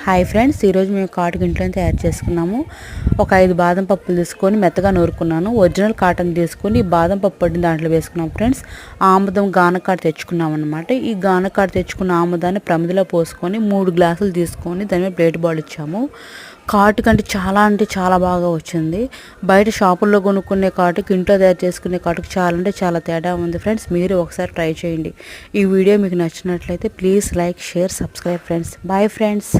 Hi friends, ఈరోజు మేము కాటుకు ఇంట్లోనే తయారు చేసుకున్నాము. ఒక 5 బాదం పప్పులు తీసుకొని మెత్తగా నూరుకున్నాను. ఒరిజినల్ కాటన్ తీసుకొని ఈ బాదం పప్పు పొడిని దాంట్లో వేసుకున్నాం ఫ్రెండ్స్. ఆముదం గానకాడ తెచ్చుకున్నాం అనమాట. ఈ గానకాడ తెచ్చుకున్న ఆముదాన్ని ప్రమిదిలో పోసుకొని 3 గ్లాసులు తీసుకొని దాని మీద ప్లేట్ బాల్ ఇచ్చాము. కాటుకు అంటే చాలా బాగా వచ్చింది. బయట షాపుల్లో కొనుక్కునే కాటుకు ఇంట్లో తయారు చేసుకునే కాటుకు చాలా తేడా ఉంది ఫ్రెండ్స్. మీరు ఒకసారి ట్రై చేయండి. ఈ వీడియో మీకు నచ్చినట్లయితే please like, share, subscribe friends. Bye friends.